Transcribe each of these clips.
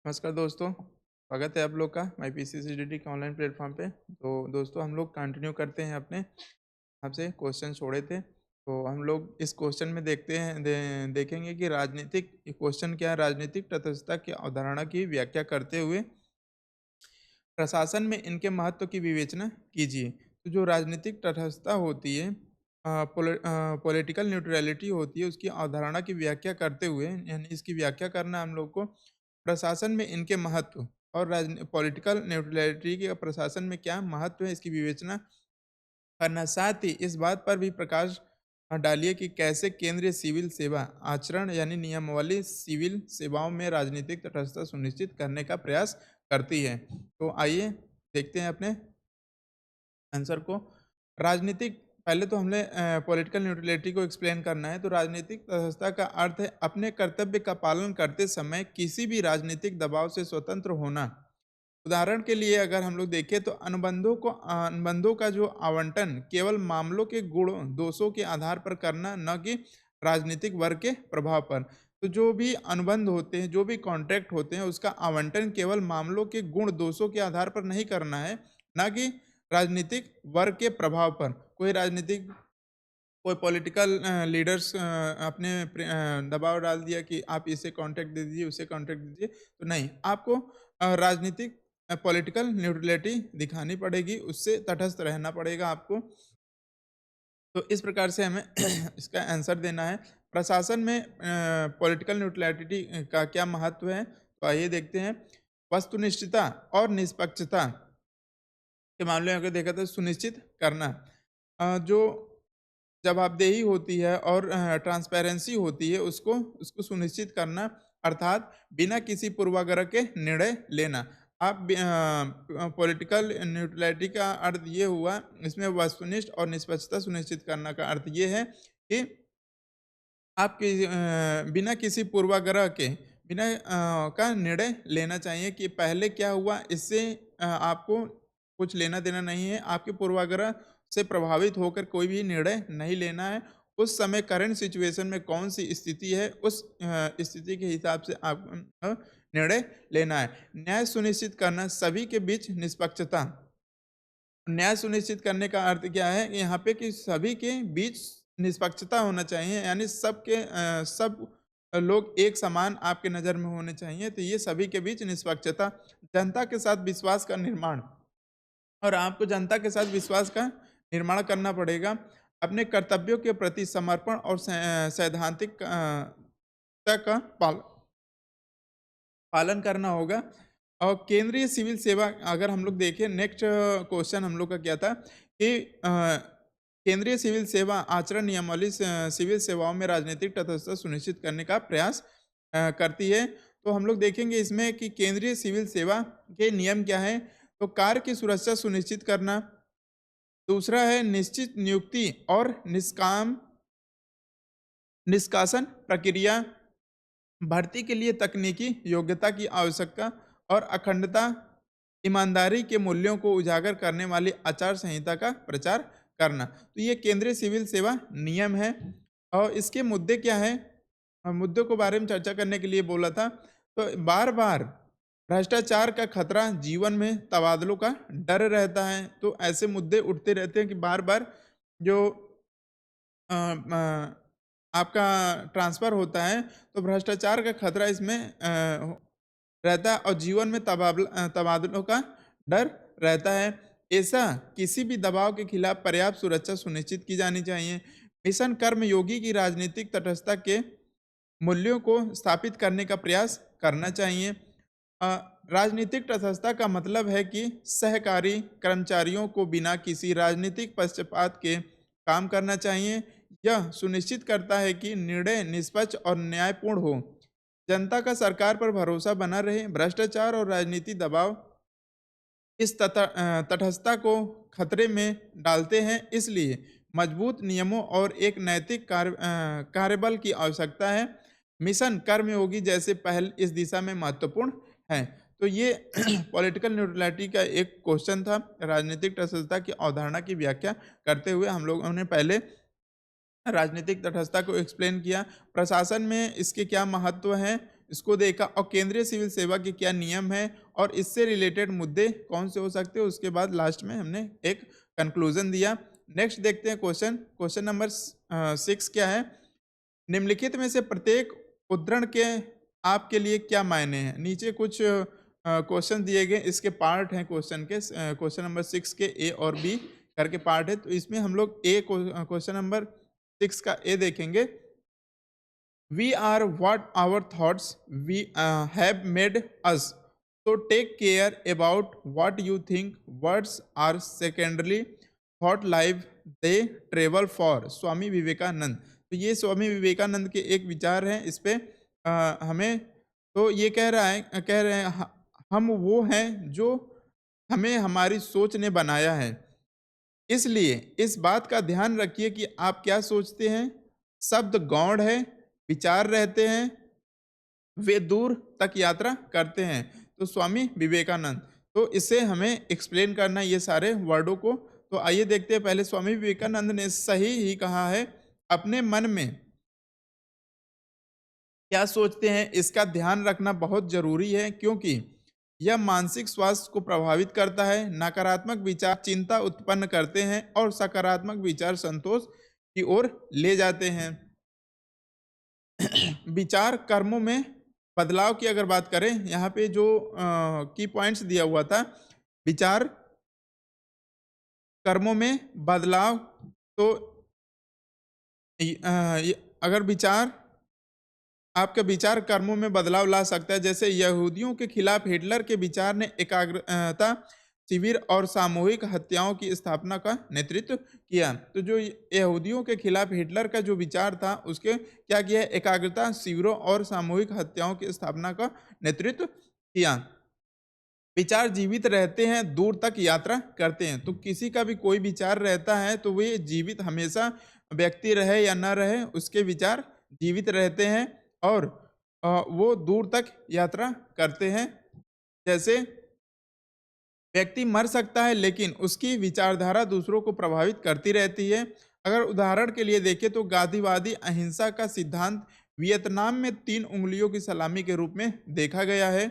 नमस्कार दोस्तों, स्वागत है आप लोग का माई पीसीसीडीटी के ऑनलाइन प्लेटफॉर्म पे। तो दोस्तों हम लोग कंटिन्यू करते हैं अपने आपसे क्वेश्चन छोड़े थे। तो हम लोग इस क्वेश्चन में देखते हैं देखेंगे कि राजनीतिक क्वेश्चन क्या है, राजनीतिक तटस्थता की अवधारणा की व्याख्या करते हुए प्रशासन में इनके महत्व की विवेचना कीजिए। तो जो राजनीतिक तटस्थता होती है, पॉलिटिकल न्यूट्रलिटी होती है, उसकी अवधारणा की व्याख्या करते हुए यानी इसकी व्याख्या करना हम लोग को प्रशासन में इनके महत्व और पॉलिटिकल न्यूट्रलिटी के प्रशासन में क्या महत्व है इसकी विवेचना करना। साथ ही इस बात पर भी प्रकाश डालिए कि कैसे केंद्रीय सिविल सेवा आचरण यानी नियमावली सिविल सेवाओं में राजनीतिक तटस्थता सुनिश्चित करने का प्रयास करती है। तो आइए देखते हैं अपने आंसर को। राजनीतिक पहले तो हमने पॉलिटिकल न्यूट्रलिटी को एक्सप्लेन करना है। तो राजनीतिक तटस्थता का अर्थ है अपने कर्तव्य का पालन करते समय किसी भी राजनीतिक दबाव से स्वतंत्र होना। उदाहरण के लिए अगर हम लोग देखें तो अनुबंधों का जो आवंटन केवल मामलों के गुण दोषों के आधार पर करना, न कि राजनीतिक वर्ग के प्रभाव पर। तो जो भी अनुबंध होते हैं, जो भी कॉन्ट्रैक्ट होते हैं, उसका आवंटन केवल मामलों के गुण दोषों के आधार पर नहीं करना है, ना कि राजनीतिक वर्ग के प्रभाव पर। कोई पॉलिटिकल लीडर्स अपने दबाव डाल दिया कि आप इसे कॉन्ट्रैक्ट दे दीजिए, उसे कॉन्ट्रैक्ट दीजिए, तो नहीं, आपको राजनीतिक पॉलिटिकल न्यूट्रलिटी दिखानी पड़ेगी, उससे तटस्थ रहना पड़ेगा आपको। तो इस प्रकार से हमें इसका आंसर देना है। प्रशासन में पॉलिटिकल न्यूट्रलिटी का क्या महत्व है, तो आइए देखते हैं। वस्तुनिष्ठता और निष्पक्षता के मामले में अगर देखा तो सुनिश्चित करना, जो जवाबदेही होती है और ट्रांसपेरेंसी होती है, उसको उसको सुनिश्चित करना, अर्थात बिना किसी पूर्वाग्रह के निर्णय लेना। आप पॉलिटिकल न्यूट्रलिटी का अर्थ ये हुआ, इसमें वस्तुनिष्ठ और निष्पक्षता सुनिश्चित करना का अर्थ ये है कि बिना किसी पूर्वाग्रह के बिना का निर्णय लेना चाहिए कि पहले क्या हुआ, इससे आपको कुछ लेना देना नहीं है। आपके पूर्वाग्रह से प्रभावित होकर कोई भी निर्णय नहीं लेना है। उस समय करंट सिचुएशन में कौन सी स्थिति है, उस स्थिति के हिसाब से आप निर्णय लेना है। न्याय सुनिश्चित करना, सभी के बीच निष्पक्षता। न्याय सुनिश्चित करने का अर्थ क्या है यहाँ पे कि सभी के बीच निष्पक्षता होना चाहिए, यानी सब लोग एक समान आपके नज़र में होने चाहिए। तो ये सभी के बीच निष्पक्षता, जनता के साथ विश्वास का निर्माण, और आपको जनता के साथ विश्वास का निर्माण करना पड़ेगा। अपने कर्तव्यों के प्रति समर्पण और सैद्धांतिक का पालन करना होगा। और केंद्रीय सिविल सेवा अगर हम लोग देखें, नेक्स्ट क्वेश्चन हम लोग का क्या था कि केंद्रीय सिविल सेवा आचरण नियमावली सिविल सेवाओं में राजनीतिक तटस्थता सुनिश्चित करने का प्रयास करती है। तो हम लोग देखेंगे इसमें कि केंद्रीय सिविल सेवा के नियम क्या है। तो कार्य की सुरक्षा सुनिश्चित करना, दूसरा है निश्चित नियुक्ति और निष्कासन प्रक्रिया, भर्ती के लिए तकनीकी योग्यता की आवश्यकता और अखंडता, ईमानदारी के मूल्यों को उजागर करने वाली आचार संहिता का प्रचार करना। तो ये केंद्रीय सिविल सेवा नियम है। और इसके मुद्दे क्या है, मुद्दों के बारे में चर्चा करने के लिए बोला था। तो बार बार भ्रष्टाचार का खतरा, जीवन में तबादलों का डर रहता है। तो ऐसे मुद्दे उठते रहते हैं कि बार बार जो आपका ट्रांसफ़र होता है, तो भ्रष्टाचार का खतरा इसमें रहता है और जीवन में तबादलों का डर रहता है। ऐसा किसी भी दबाव के खिलाफ पर्याप्त सुरक्षा सुनिश्चित की जानी चाहिए। मिशन कर्मयोगी की राजनीतिक तटस्थता के मूल्यों को स्थापित करने का प्रयास करना चाहिए। अ, राजनीतिक तटस्थता का मतलब है कि सहकारी कर्मचारियों को बिना किसी राजनीतिक पक्षपात के काम करना चाहिए। यह सुनिश्चित करता है कि निर्णय निष्पक्ष और न्यायपूर्ण हो, जनता का सरकार पर भरोसा बना रहे। भ्रष्टाचार और राजनीति दबाव इस तटस्थता को खतरे में डालते हैं, इसलिए मजबूत नियमों और एक नैतिक कार्यबल की आवश्यकता है। मिशन कर्मयोगी जैसे पहल इस दिशा में महत्वपूर्ण है। तो ये पॉलिटिकल न्यूट्रलिटी का एक क्वेश्चन था। राजनीतिक तटस्थता की अवधारणा की व्याख्या करते हुए हम लोगों ने पहले राजनीतिक तटस्थता को एक्सप्लेन किया। प्रशासन में इसके क्या महत्व हैं, इसको देखा और केंद्रीय सिविल सेवा के क्या नियम है और इससे रिलेटेड मुद्दे कौन से हो सकते हैं, उसके बाद लास्ट में हमने एक कंक्लूजन दिया। नेक्स्ट देखते हैं क्वेश्चन। क्वेश्चन नंबर 6 क्या है? निम्नलिखित में से प्रत्येक उद्धरण के आपके लिए क्या मायने हैं? नीचे कुछ क्वेश्चन दिए गए, इसके पार्ट हैं क्वेश्चन के। क्वेश्चन नंबर 6 के ए और बी करके पार्ट है, तो इसमें हम लोग क्वेश्चन नंबर 6 का ए देखेंगे। We are what our thoughts we have made us. So take care about what you think. Words are secondary. Thought life they travel for. Swami Vivekananda. तो ये स्वामी विवेकानंद के एक विचार हैं इस पे। हमें तो ये कह रहे हैं हम वो हैं जो हमें हमारी सोच ने बनाया है। इसलिए इस बात का ध्यान रखिए कि आप क्या सोचते हैं। शब्द गौण है, विचार रहते हैं, वे दूर तक यात्रा करते हैं। तो स्वामी विवेकानंद, तो इसे हमें एक्सप्लेन करना है ये सारे वर्डों को। तो आइए देखते हैं। पहले स्वामी विवेकानंद ने सही ही कहा है, अपने मन में क्या सोचते हैं इसका ध्यान रखना बहुत जरूरी है, क्योंकि यह मानसिक स्वास्थ्य को प्रभावित करता है। नकारात्मक विचार चिंता उत्पन्न करते हैं और सकारात्मक विचार संतोष की ओर ले जाते हैं। विचार कर्मों में बदलाव की अगर बात करें, यहाँ पे जो की पॉइंट्स दिया हुआ था, विचार कर्मों में बदलाव, तो अगर विचार आपका विचार कर्मों में बदलाव ला सकता है। जैसे यहूदियों के खिलाफ हिटलर के विचार ने एकाग्रता शिविर और सामूहिक हत्याओं की स्थापना का नेतृत्व किया। तो जो यहूदियों के खिलाफ हिटलर का जो विचार था, उसके क्या किया? एकाग्रता शिविरों और सामूहिक हत्याओं की स्थापना का नेतृत्व किया। विचार जीवित रहते हैं, दूर तक यात्रा करते हैं। तो किसी का भी कोई विचार रहता है तो वे जीवित, हमेशा व्यक्ति रहे या न रहे, उसके विचार जीवित रहते हैं और वो दूर तक यात्रा करते हैं। जैसे व्यक्ति मर सकता है लेकिन उसकी विचारधारा दूसरों को प्रभावित करती रहती है। अगर उदाहरण के लिए देखें तो गांधीवादी अहिंसा का सिद्धांत वियतनाम में 3 उंगलियों की सलामी के रूप में देखा गया है।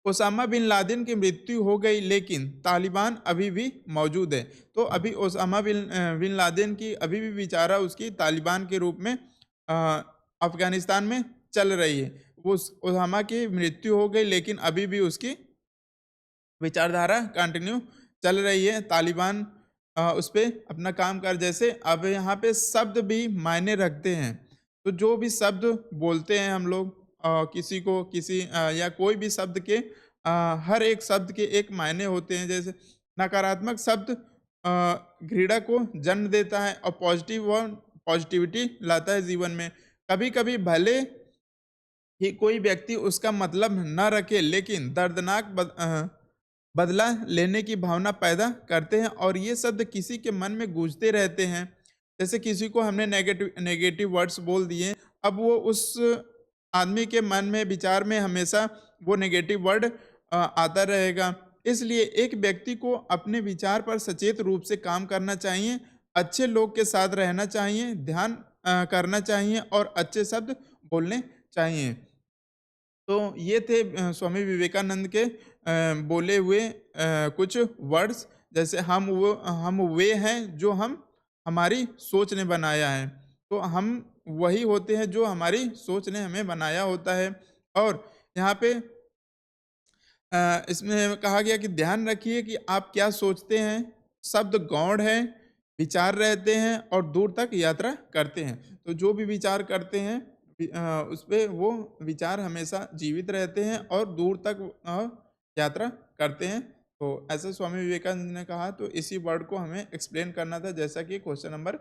ओसामा बिन लादेन की मृत्यु हो गई लेकिन तालिबान अभी भी मौजूद है। तो अभी ओसामा बिन लादेन की अभी भी विचारा उसकी तालिबान के रूप में अफगानिस्तान में चल रही है। वो ओसामा की मृत्यु हो गई लेकिन अभी भी उसकी विचारधारा कंटिन्यू चल रही है। तालिबान उस पर अपना काम कर, जैसे अब यहाँ पे शब्द भी मायने रखते हैं। तो जो भी शब्द बोलते हैं हम लोग, किसी को किसी या कोई भी शब्द के हर एक शब्द के एक मायने होते हैं। जैसे नकारात्मक शब्द घृणा को जन्म देता है और पॉजिटिविटी लाता है जीवन में। कभी कभी भले ही कोई व्यक्ति उसका मतलब न रखे लेकिन दर्दनाक बदला लेने की भावना पैदा करते हैं और ये शब्द किसी के मन में गूंजते रहते हैं। जैसे किसी को हमने नेगेटिव वर्ड्स बोल दिए, अब वो उस आदमी के मन में, विचार में हमेशा वो नेगेटिव वर्ड आता रहेगा। इसलिए एक व्यक्ति को अपने विचार पर सचेत रूप से काम करना चाहिए, अच्छे लोग के साथ रहना चाहिए, ध्यान करना चाहिए और अच्छे शब्द बोलने चाहिए। तो ये थे स्वामी विवेकानंद के बोले हुए कुछ वर्ड्स। जैसे हम वे हैं जो हमारी सोच ने बनाया है। तो हम वही होते हैं जो हमारी सोच ने हमें बनाया होता है। और यहाँ पे इसमें कहा गया कि ध्यान रखिए कि आप क्या सोचते हैं। शब्द गौण है, विचार रहते हैं और दूर तक यात्रा करते हैं। तो जो भी विचार करते हैं उस पे वो विचार हमेशा जीवित रहते हैं और दूर तक यात्रा करते हैं। तो ऐसा स्वामी विवेकानंद ने कहा। तो इसी वर्ड को हमें एक्सप्लेन करना था, जैसा कि क्वेश्चन नंबर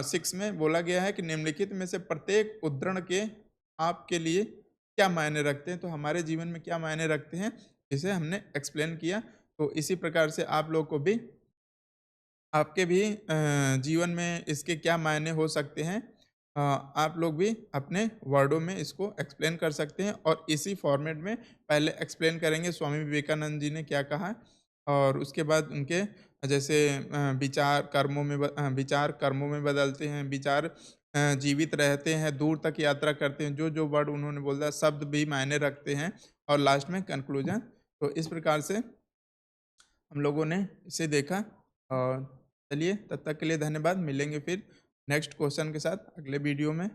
6 में बोला गया है कि निम्नलिखित में से प्रत्येक उद्धरण के आपके लिए क्या मायने रखते हैं। तो हमारे जीवन में क्या मायने रखते हैं, इसे हमने एक्सप्लेन किया। तो इसी प्रकार से आप लोग को भी, आपके भी जीवन में इसके क्या मायने हो सकते हैं, आप लोग भी अपने वर्डों में इसको एक्सप्लेन कर सकते हैं। और इसी फॉर्मेट में पहले एक्सप्लेन करेंगे स्वामी विवेकानंद जी ने क्या कहा, और उसके बाद उनके जैसे विचार कर्मों में बदलते हैं, विचार जीवित रहते हैं, दूर तक यात्रा करते हैं, जो-जो वर्ड उन्होंने बोला शब्द भी मायने रखते हैं और लास्ट में कंक्लूजन। तो इस प्रकार से हम लोगों ने इसे देखा और चलिए तब तक के लिए धन्यवाद। मिलेंगे फिर नेक्स्ट क्वेश्चन के साथ अगले वीडियो में।